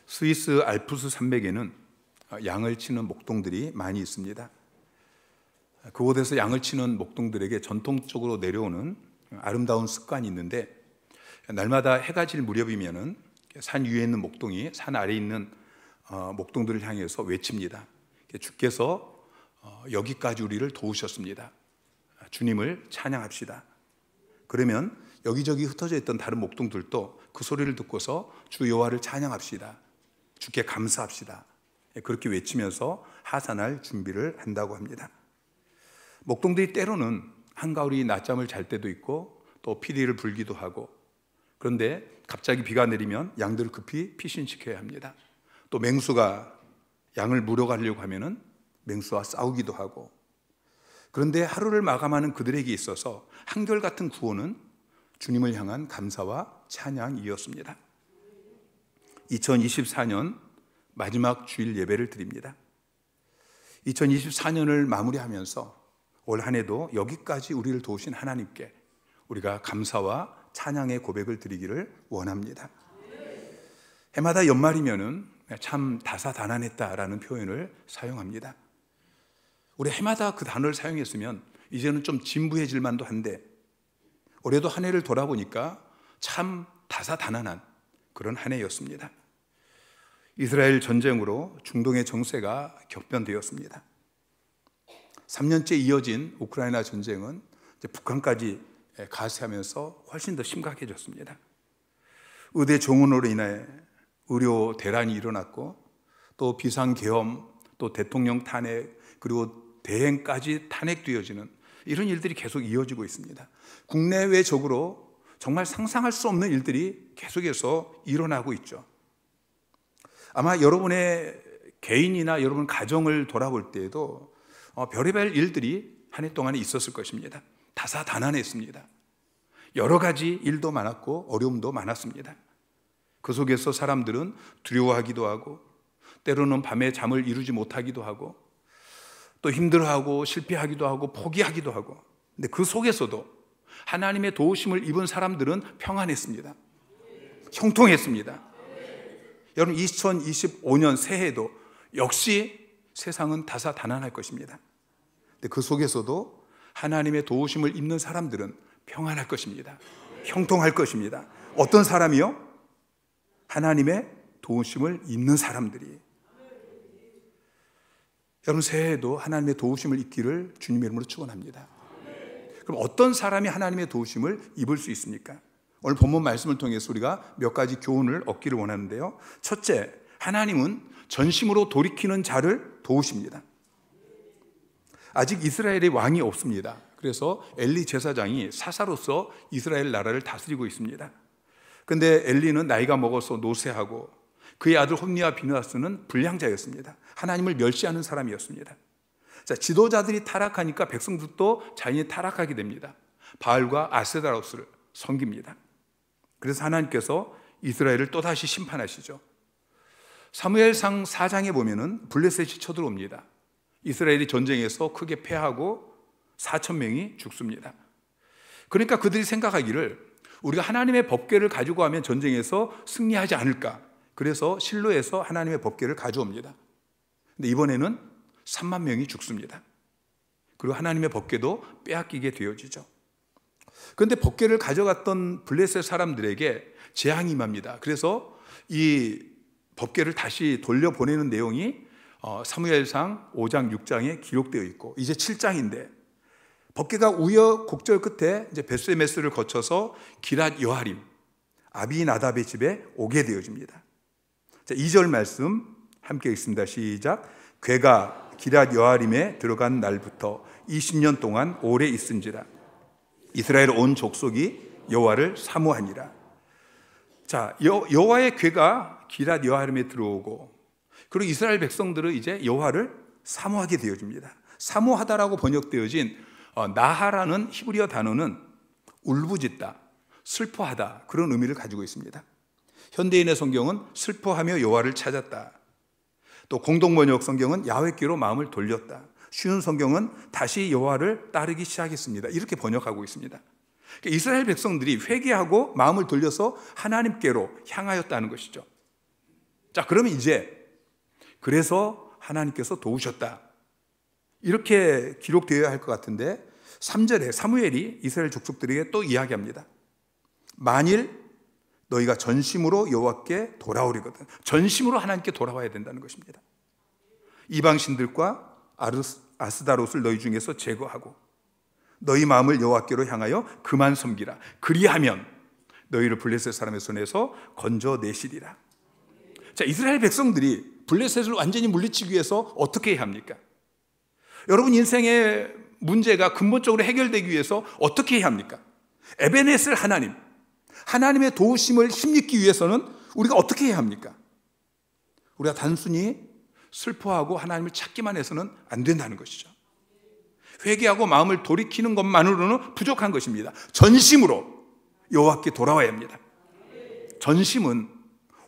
스위스 알프스 산맥에는 양을 치는 목동들이 많이 있습니다. 그곳에서 양을 치는 목동들에게 전통적으로 내려오는 아름다운 습관이 있는데, 날마다 해가 질 무렵이면은 산 위에 있는 목동이 산 아래에 있는 목동들을 향해서 외칩니다. 주께서 여기까지 우리를 도우셨습니다. 주님을 찬양합시다. 그러면 여기저기 흩어져 있던 다른 목동들도 그 소리를 듣고서 주 여호와를 찬양합시다. 주께 감사합시다. 그렇게 외치면서 하산할 준비를 한다고 합니다. 목동들이 때로는 한가울이 낮잠을 잘 때도 있고 또 피리를 불기도 하고, 그런데 갑자기 비가 내리면 양들을 급히 피신시켜야 합니다. 또 맹수가 양을 물어가려고 하면은 맹수와 싸우기도 하고, 그런데 하루를 마감하는 그들에게 있어서 한결같은 구호는 주님을 향한 감사와 찬양이었습니다. 2024년 마지막 주일 예배를 드립니다. 2024년을 마무리하면서 올 한 해도 여기까지 우리를 도우신 하나님께 우리가 감사와 찬양의 고백을 드리기를 원합니다. 해마다 연말이면은 참 다사다난했다라는 표현을 사용합니다. 우리 해마다 그 단어를 사용했으면 이제는 좀 진부해질 만도 한데, 올해도 한 해를 돌아보니까 참 다사다난한 그런 한 해였습니다. 이스라엘 전쟁으로 중동의 정세가 격변되었습니다. 3년째 이어진 우크라이나 전쟁은 이제 북한까지 가세하면서 훨씬 더 심각해졌습니다. 의대 종언으로 인해 의료 대란이 일어났고, 또 비상계엄, 또 대통령 탄핵, 그리고 대행까지 탄핵되어지는 이런 일들이 계속 이어지고 있습니다. 국내외적으로 정말 상상할 수 없는 일들이 계속해서 일어나고 있죠. 아마 여러분의 개인이나 여러분 가정을 돌아볼 때에도 별의별 일들이 한 해 동안에 있었을 것입니다. 다사다난했습니다. 여러 가지 일도 많았고 어려움도 많았습니다. 그 속에서 사람들은 두려워하기도 하고, 때로는 밤에 잠을 이루지 못하기도 하고, 또 힘들어하고 실패하기도 하고 포기하기도 하고, 근데 그 속에서도 하나님의 도우심을 입은 사람들은 평안했습니다. 형통했습니다. 여러분, 2025년 새해에도 역시 세상은 다사다난할 것입니다. 근데 그 속에서도 하나님의 도우심을 입는 사람들은 평안할 것입니다. 형통할 것입니다. 어떤 사람이요? 하나님의 도우심을 입는 사람들이. 여러분, 새해에도 하나님의 도우심을 입기를 주님의 이름으로 축원합니다. 그럼 어떤 사람이 하나님의 도우심을 입을 수 있습니까? 오늘 본문 말씀을 통해서 우리가 몇 가지 교훈을 얻기를 원하는데요. 첫째, 하나님은 전심으로 돌이키는 자를 도우십니다. 아직 이스라엘의 왕이 없습니다. 그래서 엘리 제사장이 사사로서 이스라엘 나라를 다스리고 있습니다. 그런데 엘리는 나이가 먹어서 노쇠하고, 그의 아들 홈니와 비느하스는 불량자였습니다. 하나님을 멸시하는 사람이었습니다. 자, 지도자들이 타락하니까 백성들도 자연히 타락하게 됩니다. 바알과 아세다로스를 섬깁니다. 그래서 하나님께서 이스라엘을 또다시 심판하시죠. 사무엘상 4장에 보면은 블레셋이 쳐들어옵니다. 이스라엘이 전쟁에서 크게 패하고 4,000명이 죽습니다. 그러니까 그들이 생각하기를 우리가 하나님의 법궤를 가지고 가면 전쟁에서 승리하지 않을까. 그래서 실로에서 하나님의 법궤를 가져옵니다. 근데 이번에는 3만 명이 죽습니다. 그리고 하나님의 법궤도 빼앗기게 되어지죠. 그런데 법궤를 가져갔던 블레셋 사람들에게 재앙이 임합니다. 그래서 이 법궤를 다시 돌려보내는 내용이 사무엘상 5장 6장에 기록되어 있고, 이제 7장인데 법궤가 우여곡절 끝에 이제 베스메스를 거쳐서 기랏 여아림 아비나답의 집에 오게 되어집니다. 자, 2절 말씀 함께 읽습니다. 시작. 궤가 기랏 여아림에 들어간 날부터 20년 동안 오래 있은지라 이스라엘 온 족속이 여호와를 사모하니라. 자, 여호와의 궤가 기랏 여아림에 들어오고, 그리고 이스라엘 백성들은 이제 여호와를 사모하게 되어집니다. 사모하다라고 번역되어진 나하라는 히브리어 단어는 울부짖다, 슬퍼하다, 그런 의미를 가지고 있습니다. 현대인의 성경은 슬퍼하며 여호와를 찾았다. 또 공동번역 성경은 야훼께로 마음을 돌렸다. 쉬운 성경은 다시 여호와를 따르기 시작했습니다. 이렇게 번역하고 있습니다. 그러니까 이스라엘 백성들이 회개하고 마음을 돌려서 하나님께로 향하였다는 것이죠. 자, 그러면 이제 그래서 하나님께서 도우셨다, 이렇게 기록되어야 할 것 같은데 3절에 사무엘이 이스라엘 족속들에게 또 이야기합니다. 만일 너희가 전심으로 여호와께 돌아오리거든. 전심으로 하나님께 돌아와야 된다는 것입니다. 이방신들과 아스다롯을 너희 중에서 제거하고 너희 마음을 여호와께로 향하여 그만 섬기라. 그리하면 너희를 블레셋 사람의 손에서 건져내시리라. 자, 이스라엘 백성들이 블레셋을 완전히 물리치기 위해서 어떻게 해야 합니까? 여러분 인생의 문제가 근본적으로 해결되기 위해서 어떻게 해야 합니까? 에베네셀 하나님의 도우심을 힘입기 위해서는 우리가 어떻게 해야 합니까? 우리가 단순히 슬퍼하고 하나님을 찾기만 해서는 안 된다는 것이죠. 회개하고 마음을 돌이키는 것만으로는 부족한 것입니다. 전심으로 여호와께 돌아와야 합니다. 전심은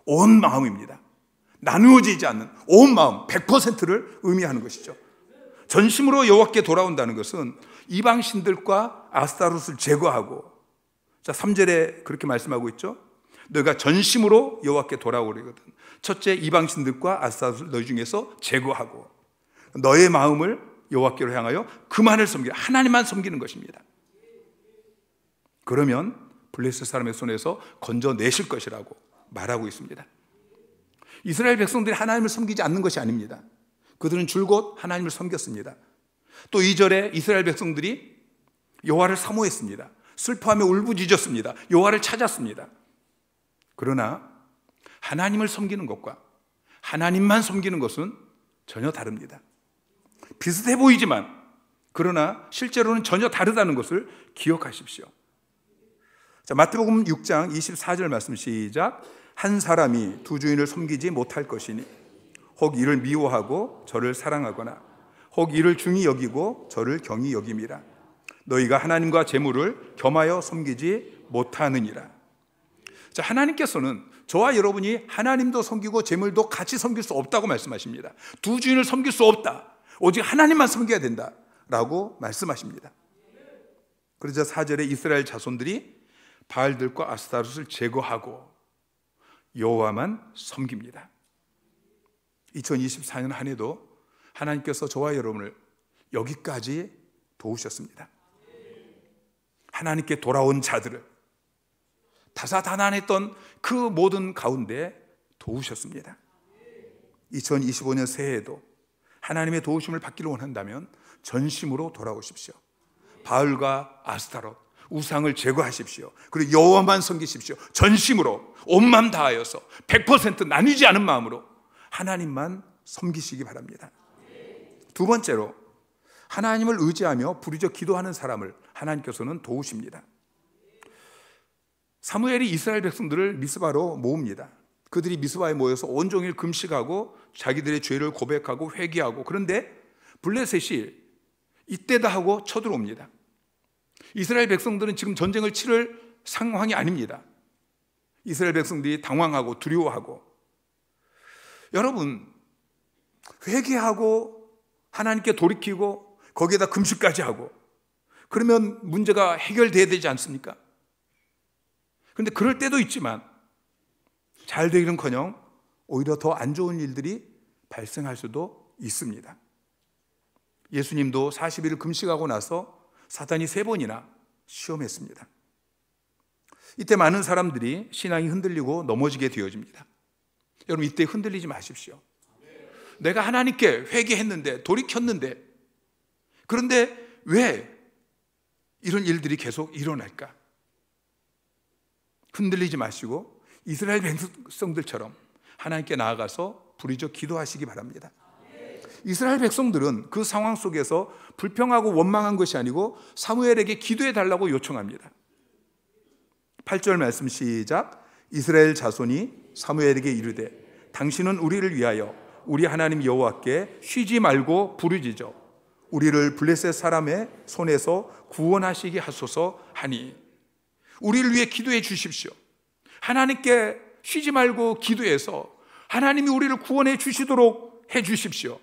온 마음입니다. 나누어지지 않는 온 마음 100%를 의미하는 것이죠. 전심으로 여호와께 돌아온다는 것은 이방신들과 아스타롯을 제거하고, 자 3절에 그렇게 말씀하고 있죠. 너희가 전심으로 여호와께 돌아오리거든. 첫째, 이방신들과 아스타롯을 너희 중에서 제거하고 너의 마음을 여호와께로 향하여 그만을 섬기라. 하나님만 섬기는 것입니다. 그러면 블레셋 사람의 손에서 건져내실 것이라고 말하고 있습니다. 이스라엘 백성들이 하나님을 섬기지 않는 것이 아닙니다. 그들은 줄곧 하나님을 섬겼습니다. 또 2절에 이스라엘 백성들이 여호와를 사모했습니다. 슬퍼하며 울부짖었습니다. 여호와를 찾았습니다. 그러나 하나님을 섬기는 것과 하나님만 섬기는 것은 전혀 다릅니다. 비슷해 보이지만 그러나 실제로는 전혀 다르다는 것을 기억하십시오. 자, 마태복음 6장 24절 말씀 시작. 한 사람이 두 주인을 섬기지 못할 것이니 혹 이를 미워하고 저를 사랑하거나 혹 이를 중히 여기고 저를 경히 여김이라. 너희가 하나님과 재물을 겸하여 섬기지 못하느니라. 자, 하나님께서는 저와 여러분이 하나님도 섬기고 재물도 같이 섬길 수 없다고 말씀하십니다. 두 주인을 섬길 수 없다. 오직 하나님만 섬겨야 된다라고 말씀하십니다. 그러자 4절에 이스라엘 자손들이 바알들과 아스타롯을 제거하고 여호와만 섬깁니다. 2024년 한 해도 하나님께서 저와 여러분을 여기까지 도우셨습니다. 하나님께 돌아온 자들을 다사다난했던 그 모든 가운데 도우셨습니다. 2025년 새해에도 하나님의 도우심을 받기를 원한다면 전심으로 돌아오십시오. 바알과 아스타롯 우상을 제거하십시오. 그리고 여호와만 섬기십시오. 전심으로 온 마음 다하여서 100% 나뉘지 않은 마음으로 하나님만 섬기시기 바랍니다. 두 번째로, 하나님을 의지하며 부르짖어 기도하는 사람을 하나님께서는 도우십니다. 사무엘이 이스라엘 백성들을 미스바로 모읍니다. 그들이 미스바에 모여서 온종일 금식하고 자기들의 죄를 고백하고 회개하고, 그런데 블레셋이 이때다 하고 쳐들어옵니다. 이스라엘 백성들은 지금 전쟁을 치를 상황이 아닙니다. 이스라엘 백성들이 당황하고 두려워하고, 여러분 회개하고 하나님께 돌이키고 거기에다 금식까지 하고 그러면 문제가 해결돼야 되지 않습니까? 그런데 그럴 때도 있지만 잘 되기는커녕 오히려 더 안 좋은 일들이 발생할 수도 있습니다. 예수님도 40일을 금식하고 나서 사단이 3번이나 시험했습니다. 이때 많은 사람들이 신앙이 흔들리고 넘어지게 되어집니다. 여러분 이때 흔들리지 마십시오. 내가 하나님께 회개했는데 돌이켰는데 그런데 왜 이런 일들이 계속 일어날까? 흔들리지 마시고 이스라엘 백성들처럼 하나님께 나아가서 부르짖어 기도하시기 바랍니다. 이스라엘 백성들은 그 상황 속에서 불평하고 원망한 것이 아니고 사무엘에게 기도해 달라고 요청합니다. 8절 말씀 시작. 이스라엘 자손이 사무엘에게 이르되 당신은 우리를 위하여 우리 하나님 여호와께 쉬지 말고 부르짖어 우리를 블레셋 사람의 손에서 구원하시게 하소서 하니, 우리를 위해 기도해 주십시오. 하나님께 쉬지 말고 기도해서 하나님이 우리를 구원해 주시도록 해 주십시오.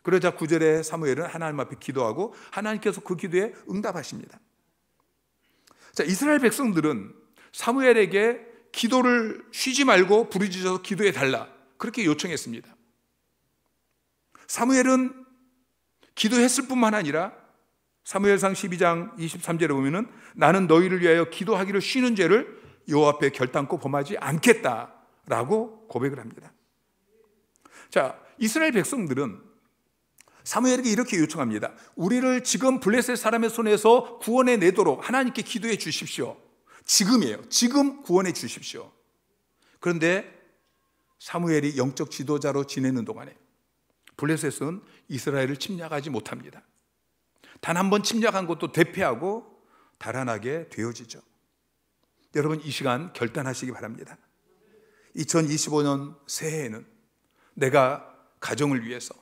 그러자 9절에 사무엘은 하나님 앞에 기도하고 하나님께서 그 기도에 응답하십니다. 자, 이스라엘 백성들은 사무엘에게 기도를 쉬지 말고 부르짖어서 기도해 달라 그렇게 요청했습니다. 사무엘은 기도했을 뿐만 아니라 사무엘상 12장 23절에 보면은 나는 너희를 위하여 기도하기를 쉬는 죄를 여호와 앞에 결단코 범하지 않겠다라고 고백을 합니다. 자, 이스라엘 백성들은 사무엘에게 이렇게 요청합니다. 우리를 지금 블레셋 사람의 손에서 구원해 내도록 하나님께 기도해 주십시오. 지금이에요. 지금 구원해 주십시오. 그런데 사무엘이 영적 지도자로 지내는 동안에 블레셋은 이스라엘을 침략하지 못합니다. 단 한 번 침략한 것도 대패하고 달아나게 되어지죠. 여러분, 이 시간 결단하시기 바랍니다. 2025년 새해에는 내가 가정을 위해서,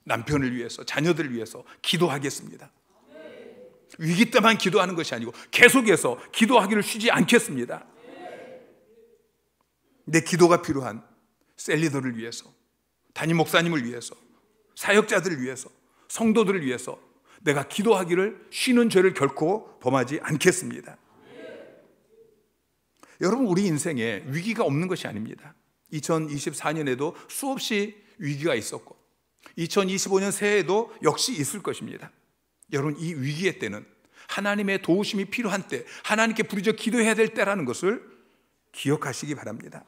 남편을 위해서, 자녀들을 위해서 기도하겠습니다. 위기 때만 기도하는 것이 아니고 계속해서 기도하기를 쉬지 않겠습니다. 내 기도가 필요한 셀리더를 위해서, 담임 목사님을 위해서, 사역자들을 위해서, 성도들을 위해서 내가 기도하기를 쉬는 죄를 결코 범하지 않겠습니다. 여러분, 우리 인생에 위기가 없는 것이 아닙니다. 2024년에도 수없이 위기가 있었고 2025년 새해에도 역시 있을 것입니다. 여러분, 이 위기의 때는 하나님의 도우심이 필요한 때, 하나님께 부르짖어 기도해야 될 때라는 것을 기억하시기 바랍니다.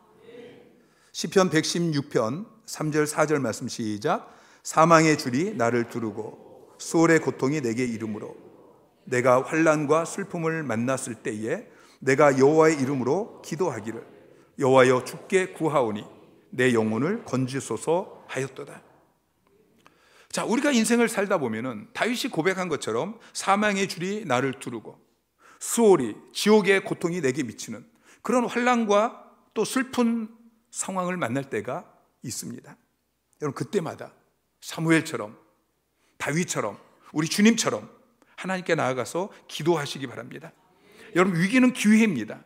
시편 116편 3절 4절 말씀 시작. 사망의 줄이 나를 두르고 수월의 고통이 내게 이르므로 내가 환난과 슬픔을 만났을 때에 내가 여호와의 이름으로 기도하기를 여호와여 주께 구하오니 내 영혼을 건지소서 하였도다. 자, 우리가 인생을 살다 보면은 다윗이 고백한 것처럼 사망의 줄이 나를 두르고 수월이, 지옥의 고통이 내게 미치는 그런 환난과 또 슬픈 상황을 만날 때가 있습니다. 여러분, 그때마다 사무엘처럼, 다윗처럼, 우리 주님처럼 하나님께 나아가서 기도하시기 바랍니다. 여러분, 위기는 기회입니다.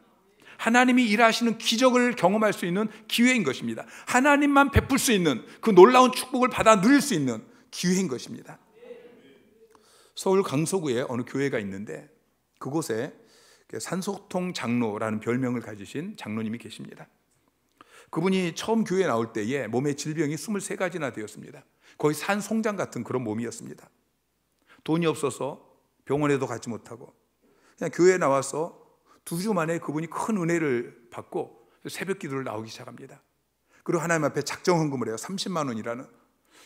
하나님이 일하시는 기적을 경험할 수 있는 기회인 것입니다. 하나님만 베풀 수 있는 그 놀라운 축복을 받아 누릴 수 있는 기회인 것입니다. 서울 강서구에 어느 교회가 있는데 그곳에 산소통 장로라는 별명을 가지신 장로님이 계십니다. 그분이 처음 교회에 나올 때에 몸에 질병이 23가지나 되었습니다. 거의 산송장 같은 그런 몸이었습니다. 돈이 없어서 병원에도 가지 못하고 그냥 교회에 나와서 2주 만에 그분이 큰 은혜를 받고 새벽 기도를 나오기 시작합니다. 그리고 하나님 앞에 작정 헌금을 해요. 30만 원이라는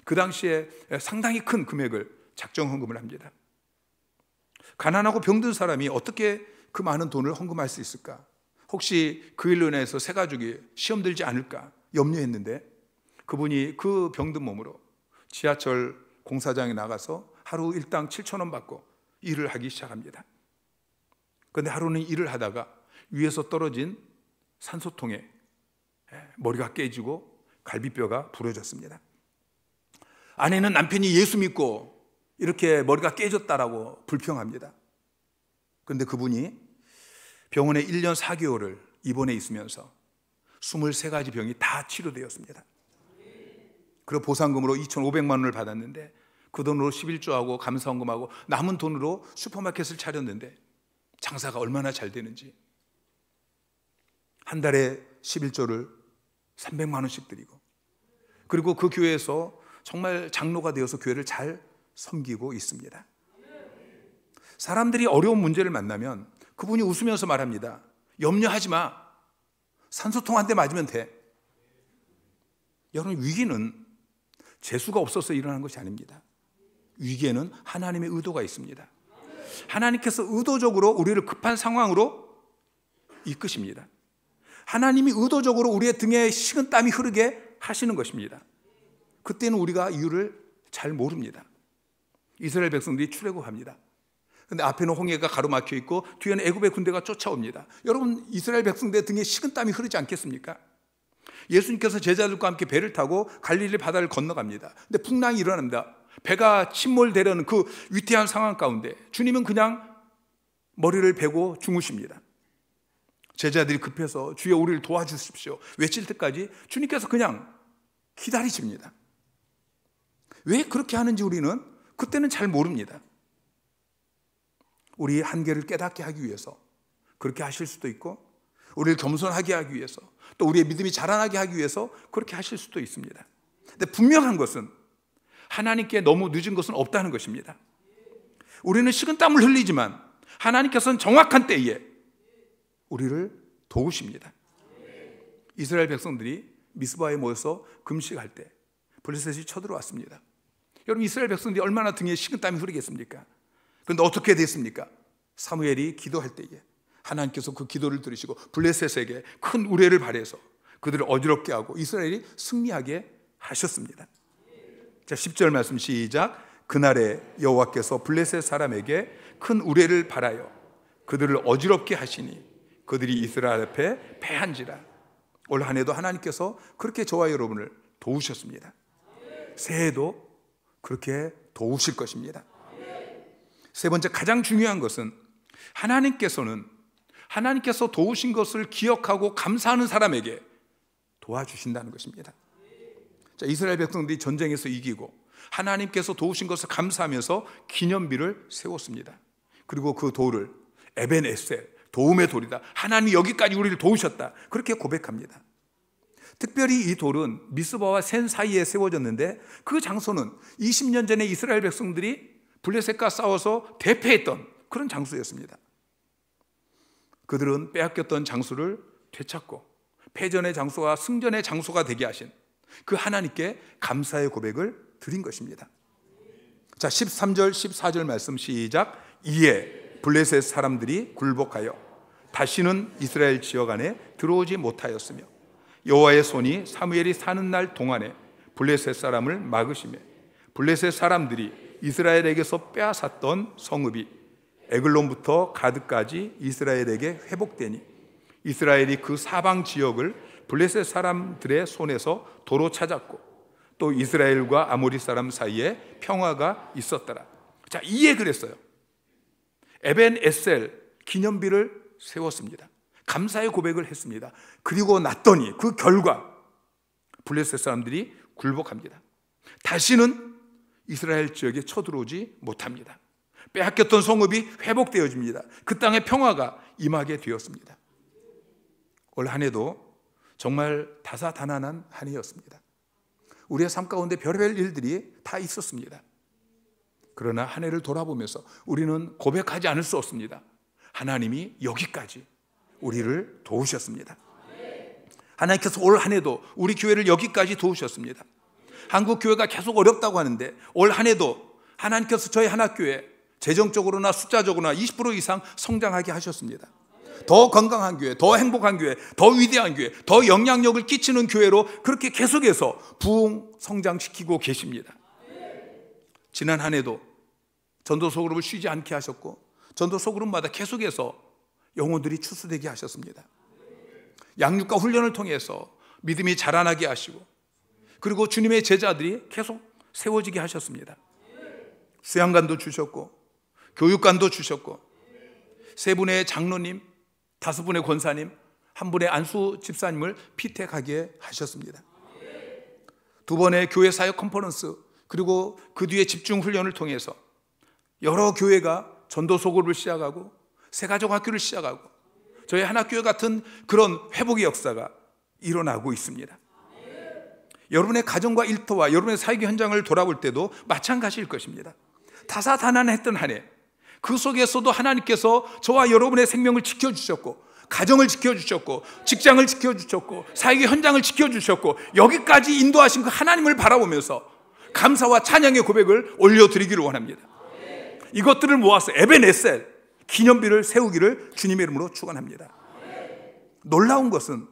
그 당시에 상당히 큰 금액을 작정 헌금을 합니다. 가난하고 병든 사람이 어떻게 그 많은 돈을 헌금할 수 있을까? 혹시 그 일로 인해서 새 가족이 시험 들지 않을까 염려했는데 그분이 그 병든 몸으로 지하철 공사장에 나가서 하루 일당 7,000원 받고 일을 하기 시작합니다. 그런데 하루는 일을 하다가 위에서 떨어진 산소통에 머리가 깨지고 갈비뼈가 부러졌습니다. 아내는 남편이 예수 믿고 이렇게 머리가 깨졌다라고 불평합니다. 그런데 그분이 병원에 1년 4개월을 입원해 있으면서 23가지 병이 다 치료되었습니다. 그리고 보상금으로 2,500만 원을 받았는데 그 돈으로 11조하고 감사헌금하고 남은 돈으로 슈퍼마켓을 차렸는데 장사가 얼마나 잘 되는지 한 달에 11조를 300만 원씩 드리고 그리고 그 교회에서 정말 장로가 되어서 교회를 잘 섬기고 있습니다. 사람들이 어려운 문제를 만나면 그분이 웃으면서 말합니다. 염려하지 마. 산소통 한 대 맞으면 돼. 여러분, 위기는 재수가 없어서 일어나는 것이 아닙니다. 위기에는 하나님의 의도가 있습니다. 하나님께서 의도적으로 우리를 급한 상황으로 이끄십니다. 하나님이 의도적으로 우리의 등에 식은 땀이 흐르게 하시는 것입니다. 그때는 우리가 이유를 잘 모릅니다. 이스라엘 백성들이 출애굽합니다. 그런데 앞에는 홍해가 가로막혀 있고 뒤에는 애굽의 군대가 쫓아옵니다. 여러분, 이스라엘 백성들 등에 식은 땀이 흐르지 않겠습니까? 예수님께서 제자들과 함께 배를 타고 갈릴리 바다를 건너갑니다. 근데 풍랑이 일어납니다. 배가 침몰되려는 그 위태한 상황 가운데 주님은 그냥 머리를 베고 주무십니다. 제자들이 급해서 주여 우리를 도와주십시오 외칠 때까지 주님께서 그냥 기다리십니다. 왜 그렇게 하는지 우리는 그때는 잘 모릅니다. 우리의 한계를 깨닫게 하기 위해서 그렇게 하실 수도 있고 우리를 겸손하게 하기 위해서 또 우리의 믿음이 자라나게 하기 위해서 그렇게 하실 수도 있습니다. 근데 분명한 것은 하나님께 너무 늦은 것은 없다는 것입니다. 우리는 식은땀을 흘리지만 하나님께서는 정확한 때에 우리를 도우십니다. 이스라엘 백성들이 미스바에 모여서 금식할 때 블레셋이 쳐들어왔습니다. 여러분, 이스라엘 백성들이 얼마나 등에 식은땀이 흐르겠습니까? 그런데 어떻게 됐습니까? 사무엘이 기도할 때에 하나님께서 그 기도를 들으시고 블레셋에게 큰 우레를 발해서 그들을 어지럽게 하고 이스라엘이 승리하게 하셨습니다. 자, 10절 말씀 시작. 그날에 여호와께서 블레셋 사람에게 큰 우레를 발하여 그들을 어지럽게 하시니 그들이 이스라엘 앞에 패한지라. 올 한 해도 하나님께서 그렇게 저와 여러분을 도우셨습니다. 새해도 그렇게 도우실 것입니다. 세 번째, 가장 중요한 것은 하나님께서 도우신 것을 기억하고 감사하는 사람에게 도와주신다는 것입니다. 자, 이스라엘 백성들이 전쟁에서 이기고 하나님께서 도우신 것을 감사하면서 기념비를 세웠습니다. 그리고 그 돌을 에벤에셀, 도움의 돌이다. 하나님이 여기까지 우리를 도우셨다. 그렇게 고백합니다. 특별히 이 돌은 미스바와 센 사이에 세워졌는데 그 장소는 20년 전에 이스라엘 백성들이 블레셋과 싸워서 대패했던 그런 장소였습니다. 그들은 빼앗겼던 장소를 되찾고 패전의 장소와 승전의 장소가 되게 하신 그 하나님께 감사의 고백을 드린 것입니다. 자, 13절 14절 말씀 시작. 이에 블레셋 사람들이 굴복하여 다시는 이스라엘 지역 안에 들어오지 못하였으며 여호와의 손이 사무엘이 사는 날 동안에 블레셋 사람을 막으시며 블레셋 사람들이 이스라엘에게서 빼앗았던 성읍이 에글론부터 가드까지 이스라엘에게 회복되니 이스라엘이 그 사방 지역을 블레셋 사람들의 손에서 도로 찾았고 또 이스라엘과 아모리 사람 사이에 평화가 있었더라. 자, 이에 그랬어요. 에벤에셀 기념비를 세웠습니다. 감사의 고백을 했습니다. 그리고 났더니 그 결과 블레셋 사람들이 굴복합니다. 다시는 이스라엘 지역에 쳐들어오지 못합니다. 빼앗겼던 성읍이 회복되어집니다. 그 땅에 평화가 임하게 되었습니다. 올 한 해도 정말 다사다난한 한 해였습니다. 우리의 삶 가운데 별의별 일들이 다 있었습니다. 그러나 한 해를 돌아보면서 우리는 고백하지 않을 수 없습니다. 하나님이 여기까지 우리를 도우셨습니다. 하나님께서 올 한 해도 우리 교회를 여기까지 도우셨습니다. 한국 교회가 계속 어렵다고 하는데 올 한 해도 하나님께서 저희 하나교회 재정적으로나 숫자적으로나 20% 이상 성장하게 하셨습니다. 더 건강한 교회, 더 행복한 교회, 더 위대한 교회, 더 영향력을 끼치는 교회로 그렇게 계속해서 부흥 성장시키고 계십니다. 지난 한 해도 전도 소그룹을 쉬지 않게 하셨고 전도 소그룹마다 계속해서 영혼들이 추수되게 하셨습니다. 양육과 훈련을 통해서 믿음이 자라나게 하시고 그리고 주님의 제자들이 계속 세워지게 하셨습니다. 수양관도 주셨고 교육관도 주셨고 세 분의 장로님, 5분의 권사님, 1분의 안수 집사님을 피택하게 하셨습니다. 2번의 교회 사역 컨퍼런스 그리고 그 뒤에 집중 훈련을 통해서 여러 교회가 전도 소그룹을 시작하고 새가족 학교를 시작하고 저희 하나교회 같은 그런 회복의 역사가 일어나고 있습니다. 여러분의 가정과 일터와 여러분의 사역 현장을 돌아볼 때도 마찬가지일 것입니다. 다사다난했던 한 해, 그 속에서도 하나님께서 저와 여러분의 생명을 지켜주셨고 가정을 지켜주셨고 직장을 지켜주셨고 사역의 현장을 지켜주셨고 여기까지 인도하신 그 하나님을 바라보면서 감사와 찬양의 고백을 올려드리기를 원합니다. 이것들을 모아서 에벤에셀 기념비를 세우기를 주님의 이름으로 축원합니다. 놀라운 것은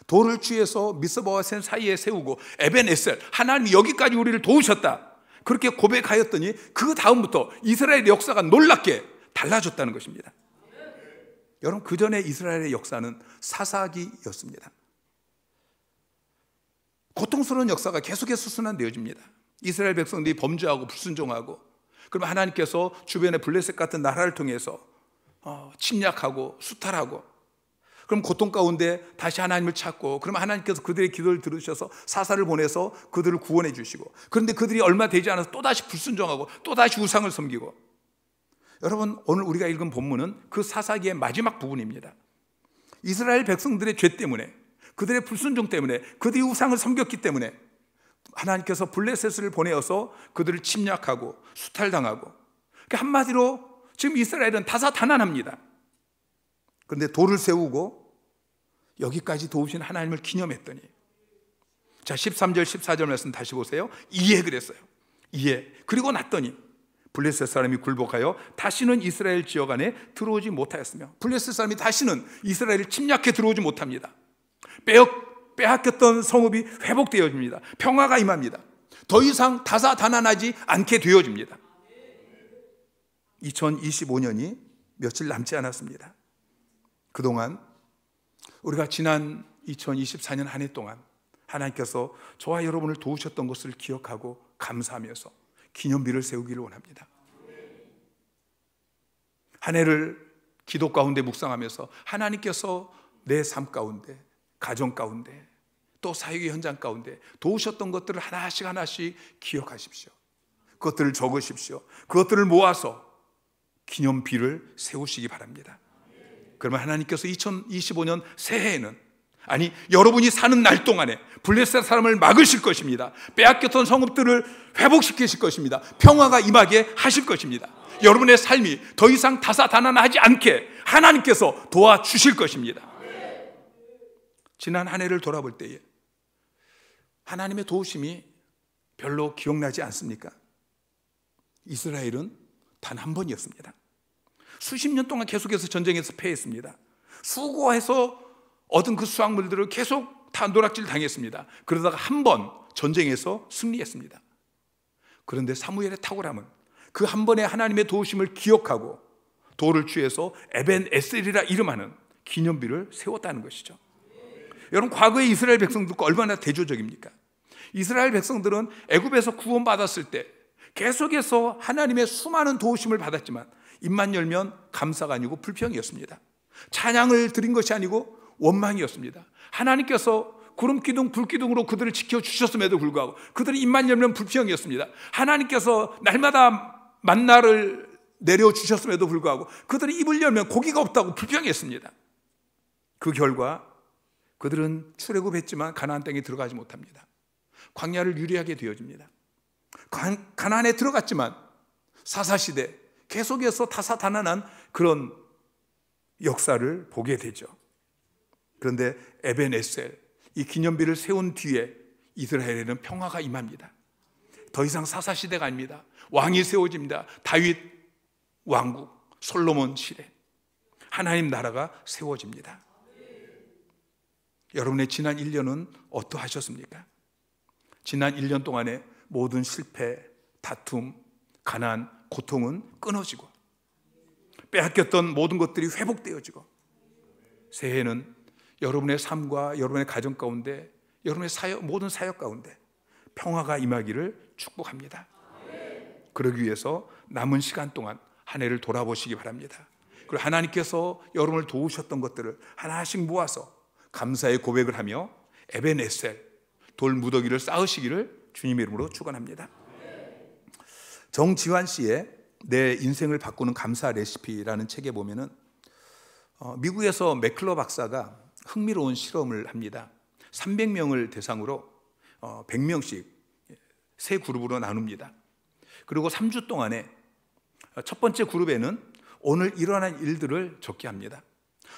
돌을 취해서 미스바와 센 사이에 세우고 에벤에셀 하나님이 여기까지 우리를 도우셨다 그렇게 고백하였더니 그 다음부터 이스라엘의 역사가 놀랍게 달라졌다는 것입니다. 여러분, 그 전에 이스라엘의 역사는 사사기였습니다. 고통스러운 역사가 계속해서 순환되어집니다. 이스라엘 백성들이 범죄하고 불순종하고 그러면 하나님께서 주변의 블레셋 같은 나라를 통해서 침략하고 수탈하고 그럼 고통 가운데 다시 하나님을 찾고 그러면 하나님께서 그들의 기도를 들으셔서 사사를 보내서 그들을 구원해 주시고 그런데 그들이 얼마 되지 않아서 또다시 불순종하고 또다시 우상을 섬기고 여러분, 오늘 우리가 읽은 본문은 그 사사기의 마지막 부분입니다. 이스라엘 백성들의 죄 때문에 그들의 불순종 때문에, 그들이 우상을 섬겼기 때문에 하나님께서 블레셋을 보내어서 그들을 침략하고 수탈당하고, 그러니까 한마디로 지금 이스라엘은 다사다난합니다. 그런데 돌을 세우고 여기까지 도우신 하나님을 기념했더니, 자 13절 14절 말씀 다시 보세요. 이에 그랬어요. 이에 그리고 났더니 블레셋 사람이 굴복하여 다시는 이스라엘 지역 안에 들어오지 못하였으며, 블레셋 사람이 다시는 이스라엘을 침략해 들어오지 못합니다. 빼앗겼던 성읍이 회복되어집니다. 평화가 임합니다. 더 이상 다사다난하지 않게 되어집니다. 2025년이 며칠 남지 않았습니다. 그동안 우리가 지난 2024년 한 해 동안 하나님께서 저와 여러분을 도우셨던 것을 기억하고 감사하면서 기념비를 세우기를 원합니다. 한 해를 기도 가운데 묵상하면서 하나님께서 내 삶 가운데, 가정 가운데, 또 사역의 현장 가운데 도우셨던 것들을 하나씩 하나씩 기억하십시오. 그것들을 적으십시오. 그것들을 모아서 기념비를 세우시기 바랍니다. 그러면 하나님께서 2025년 새해에는, 아니 여러분이 사는 날 동안에 블레셋 사람을 막으실 것입니다. 빼앗겼던 성읍들을 회복시키실 것입니다. 평화가 임하게 하실 것입니다. 여러분의 삶이 더 이상 다사다난하지 않게 하나님께서 도와주실 것입니다. 지난 한 해를 돌아볼 때에 하나님의 도우심이 별로 기억나지 않습니까? 이스라엘은 단 한 번이었습니다. 수십 년 동안 계속해서 전쟁에서 패했습니다. 수고해서 얻은 그 수확물들을 계속 다 노략질 당했습니다. 그러다가 한 번 전쟁에서 승리했습니다. 그런데 사무엘의 탁월함은 그 한 번의 하나님의 도우심을 기억하고 돌을 취해서 에벤 에셀이라 이름하는 기념비를 세웠다는 것이죠. 여러분, 과거의 이스라엘 백성들과 얼마나 대조적입니까? 이스라엘 백성들은 애굽에서 구원받았을 때 계속해서 하나님의 수많은 도우심을 받았지만 입만 열면 감사가 아니고 불평이었습니다. 찬양을 드린 것이 아니고 원망이었습니다. 하나님께서 구름 기둥 불 기둥으로 그들을 지켜주셨음에도 불구하고 그들이 입만 열면 불평이었습니다. 하나님께서 날마다 만나를 내려주셨음에도 불구하고 그들이 입을 열면 고기가 없다고 불평했습니다. 그 결과 그들은 출애굽했지만 가나안 땅에 들어가지 못합니다. 광야를 유리하게 되어집니다. 가나안에 들어갔지만 사사시대 계속해서 다사다난한 그런 역사를 보게 되죠. 그런데 에벤에셀, 이 기념비를 세운 뒤에 이스라엘에는 평화가 임합니다. 더 이상 사사시대가 아닙니다. 왕이 세워집니다. 다윗 왕국, 솔로몬 시대, 하나님 나라가 세워집니다. 여러분의 지난 1년은 어떠하셨습니까? 지난 1년 동안의 모든 실패, 다툼, 가난, 고통은 끊어지고 빼앗겼던 모든 것들이 회복되어지고 새해에는 여러분의 삶과 여러분의 가정 가운데, 여러분의 모든 사역 가운데 평화가 임하기를 축복합니다. 그러기 위해서 남은 시간 동안 한 해를 돌아보시기 바랍니다. 그리고 하나님께서 여러분을 도우셨던 것들을 하나씩 모아서 감사의 고백을 하며 에벤에셀, 돌 무더기를 쌓으시기를 주님의 이름으로 축원합니다. 정지환 씨의 내 인생을 바꾸는 감사 레시피라는 책에 보면은 미국에서 맥클러 박사가 흥미로운 실험을 합니다. 300명을 대상으로 100명씩 세 그룹으로 나눕니다. 그리고 3주 동안에 첫 번째 그룹에는 오늘 일어난 일들을 적게 합니다.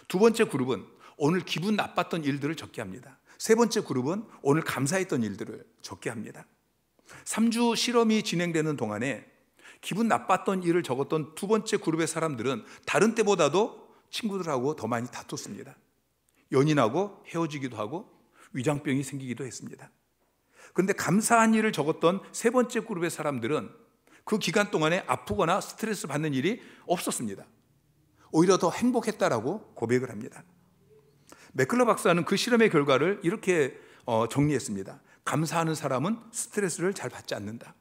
두 번째 그룹은 오늘 기분 나빴던 일들을 적게 합니다. 세 번째 그룹은 오늘 감사했던 일들을 적게 합니다. 3주 실험이 진행되는 동안에 기분 나빴던 일을 적었던 두 번째 그룹의 사람들은 다른 때보다도 친구들하고 더 많이 다퉜습니다. 연인하고 헤어지기도 하고 위장병이 생기기도 했습니다. 그런데 감사한 일을 적었던 세 번째 그룹의 사람들은 그 기간 동안에 아프거나 스트레스 받는 일이 없었습니다. 오히려 더 행복했다라고 고백을 합니다. 맥클러 박사는 그 실험의 결과를 이렇게 정리했습니다. 감사하는 사람은 스트레스를 잘 받지 않는다.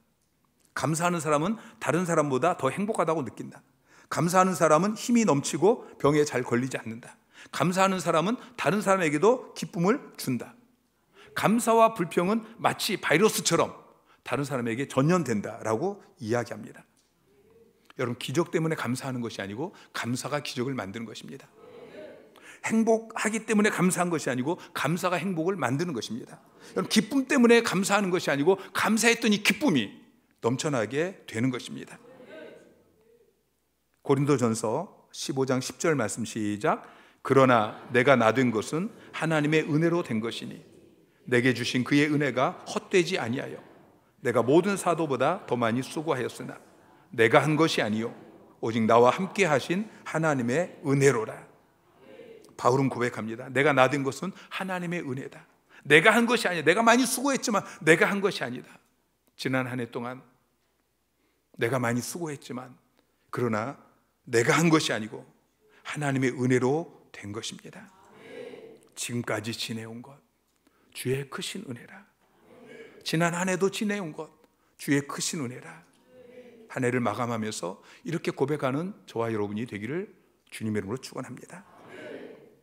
감사하는 사람은 다른 사람보다 더 행복하다고 느낀다. 감사하는 사람은 힘이 넘치고 병에 잘 걸리지 않는다. 감사하는 사람은 다른 사람에게도 기쁨을 준다. 감사와 불평은 마치 바이러스처럼 다른 사람에게 전염된다라고 이야기합니다. 여러분, 기적 때문에 감사하는 것이 아니고 감사가 기적을 만드는 것입니다. 행복하기 때문에 감사한 것이 아니고 감사가 행복을 만드는 것입니다. 여러분, 기쁨 때문에 감사하는 것이 아니고 감사했던 이 기쁨이 넘쳐나게 되는 것입니다. 고린도전서 15장 10절 말씀 시작. 그러나 내가 나 된 것은 하나님의 은혜로 된 것이니 내게 주신 그의 은혜가 헛되지 아니하여 내가 모든 사도보다 더 많이 수고하였으나 내가 한 것이 아니요 오직 나와 함께 하신 하나님의 은혜로라. 바울은 고백합니다. 내가 나 된 것은 하나님의 은혜다. 내가 한 것이 아니야. 내가 많이 수고했지만 내가 한 것이 아니다. 지난 한 해 동안 내가 많이 수고했지만 그러나 내가 한 것이 아니고 하나님의 은혜로 된 것입니다. 지금까지 지내온 것 주의 크신 은혜라. 지난 한 해도 지내온 것 주의 크신 은혜라. 한 해를 마감하면서 이렇게 고백하는 저와 여러분이 되기를 주님의 이름으로 축원합니다.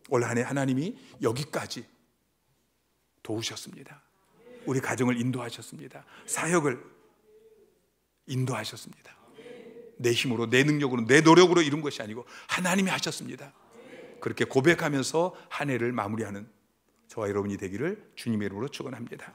올 한 해 하나님이 여기까지 도우셨습니다. 우리 가정을 인도하셨습니다. 사역을 인도하셨습니다. 내 힘으로, 내 능력으로, 내 노력으로 이룬 것이 아니고 하나님이 하셨습니다. 그렇게 고백하면서 한 해를 마무리하는 저와 여러분이 되기를 주님의 이름으로 축원합니다.